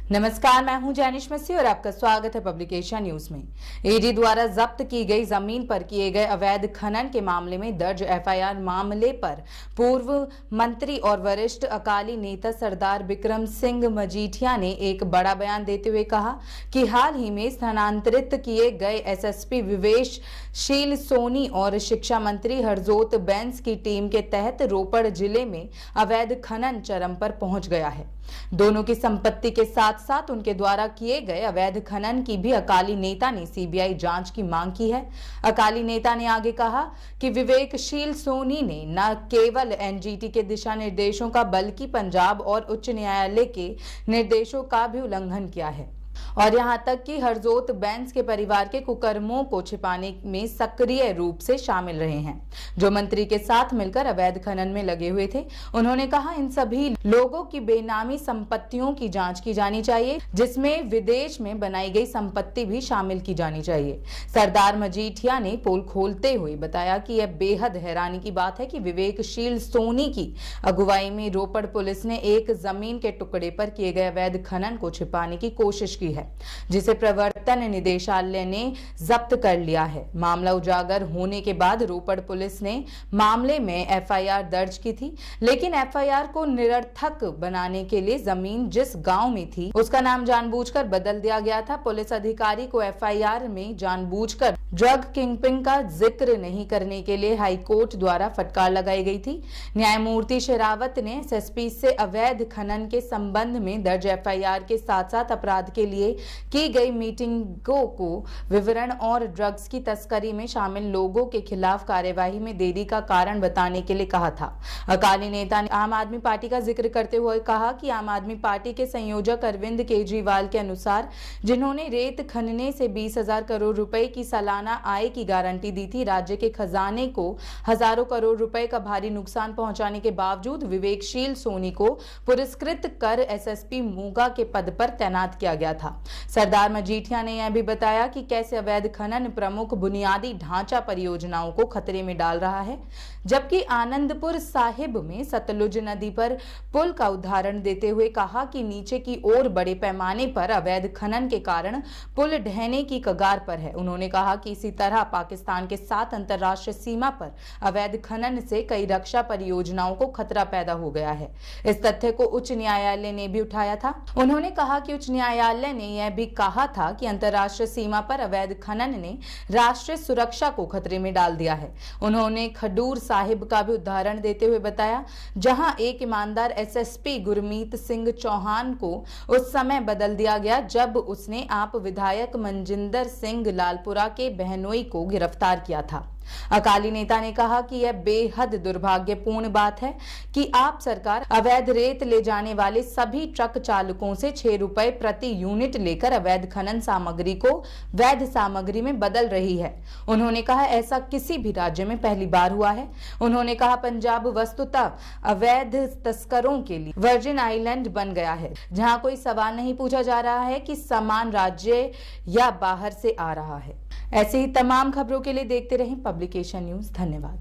नमस्कार, मैं हूं जैनिश मसी और आपका स्वागत है पब्लिकेशन न्यूज में। ईडी द्वारा जब्त की गई जमीन पर किए गए अवैध खनन के मामले में दर्ज एफआईआर मामले पर पूर्व मंत्री और वरिष्ठ अकाली नेता सरदार बिक्रम सिंह मजीठिया ने एक बड़ा बयान देते हुए कहा कि हाल ही में स्थानांतरित किए गए एसएसपी विवेश शील सोनी और शिक्षा मंत्री हरजोत बैंस की टीम के तहत रोपड़ जिले में अवैध खनन चरम पर पहुंच गया है। दोनों की संपत्ति के साथ साथ उनके द्वारा किए गए अवैध खनन की भी अकाली नेता ने सीबीआई जांच की मांग की है। अकाली नेता ने आगे कहा कि विवेकशील सोनी ने न केवल एनजीटी के दिशा निर्देशों का बल्कि पंजाब और उच्च न्यायालय के निर्देशों का भी उल्लंघन किया है और यहां तक कि हरजोत बैंस के परिवार के कुकर्मों को छिपाने में सक्रिय रूप से शामिल रहे हैं, जो मंत्री के साथ मिलकर अवैध खनन में लगे हुए थे। उन्होंने कहा इन सभी लोगों की बेनामी संपत्तियों की जांच की जानी चाहिए, जिसमें विदेश में बनाई गई संपत्ति भी शामिल की जानी चाहिए। सरदार मजीठिया ने पोल खोलते हुए बताया कि यह बेहद हैरानी की बात है कि विवेकशील सोनी की अगुवाई में रोपड़ पुलिस ने एक जमीन के टुकड़े पर किए गए अवैध खनन को छिपाने की कोशिश की है, जिसे प्रवर्तन निदेशालय ने जब्त कर लिया है। मामला उजागर होने के बाद रोपड़ पुलिस ने मामले में एफआईआर दर्ज की थी, लेकिन एफआईआर को निरर्थक बनाने के लिए जमीन जिस गांव में थी उसका नाम जानबूझकर बदल दिया गया था। पुलिस अधिकारी को एफआईआर में जानबूझकर ड्रग किंगपिन का जिक्र नहीं करने के लिए हाईकोर्ट द्वारा फटकार लगाई गई थी। न्यायमूर्ति शेरावत ने एसएसपी से अवैध खनन के संबंध में दर्ज एफआईआर के साथ साथ अपराध के लिए की गई मीटिंगों को विवरण और ड्रग्स की तस्करी में शामिल लोगों के खिलाफ कार्यवाही में देरी का कारण बताने के लिए कहा था। अकाली नेता ने आम आदमी पार्टी का जिक्र करते हुए कहा कि आम आदमी पार्टी के संयोजक अरविंद केजरीवाल के अनुसार, जिन्होंने रेत खनने से 20,000 करोड़ रुपए की सालाना आय की गारंटी दी थी, राज्य के खजाने को हजारों करोड़ रुपए का भारी नुकसान पहुंचाने के बावजूद विवेकशील सोनी को पुरस्कृत कर एसएसपी मोगा के पद पर तैनात किया गया था। सरदार मजीठिया ने यह भी बताया कि कैसे अवैध खनन प्रमुख बुनियादी ढांचा परियोजनाओं को खतरे में डाल रहा है, जबकि आनंदपुर साहिब में सतलुज नदी पर पुल का उदाहरण देते हुए कहा कि नीचे की ओर बड़े पैमाने पर अवैध खनन के कारण पुल ढहने की कगार पर है। उन्होंने कहा कि इसी तरह पाकिस्तान के साथ अंतर्राष्ट्रीय सीमा पर अवैध खनन से कई रक्षा परियोजनाओं को खतरा पैदा हो गया है। इस तथ्य को उच्च न्यायालय ने भी उठाया था। उन्होंने कहा कि उच्च न्यायालय ने यह भी कहा था कि अंतर्राष्ट्रीय सीमा पर अवैध खनन ने राष्ट्रीय सुरक्षा को खतरे में डाल दिया है। उन्होंने खडूर साहिब का भी उदाहरण देते हुए बताया, जहां एक ईमानदार एसएसपी गुरमीत सिंह चौहान को उस समय बदल दिया गया जब उसने आप विधायक मनजिंदर सिंह लालपुरा के बहनोई को गिरफ्तार किया था। अकाली नेता ने कहा कि यह बेहद दुर्भाग्यपूर्ण बात है कि आप सरकार अवैध रेत ले जाने वाले सभी ट्रक चालकों से 6 रुपए प्रति यूनिट लेकर अवैध खनन सामग्री को वैध सामग्री में बदल रही है। उन्होंने कहा ऐसा किसी भी राज्य में पहली बार हुआ है। उन्होंने कहा पंजाब वस्तुतः अवैध तस्करों के लिए वर्जिन आइलैंड बन गया है, जहां कोई सवाल नहीं पूछा जा रहा है कि सामान राज्य या बाहर से आ रहा है। ऐसी ही तमाम खबरों के लिए देखते रहें पब्लिकेशन न्यूज। धन्यवाद।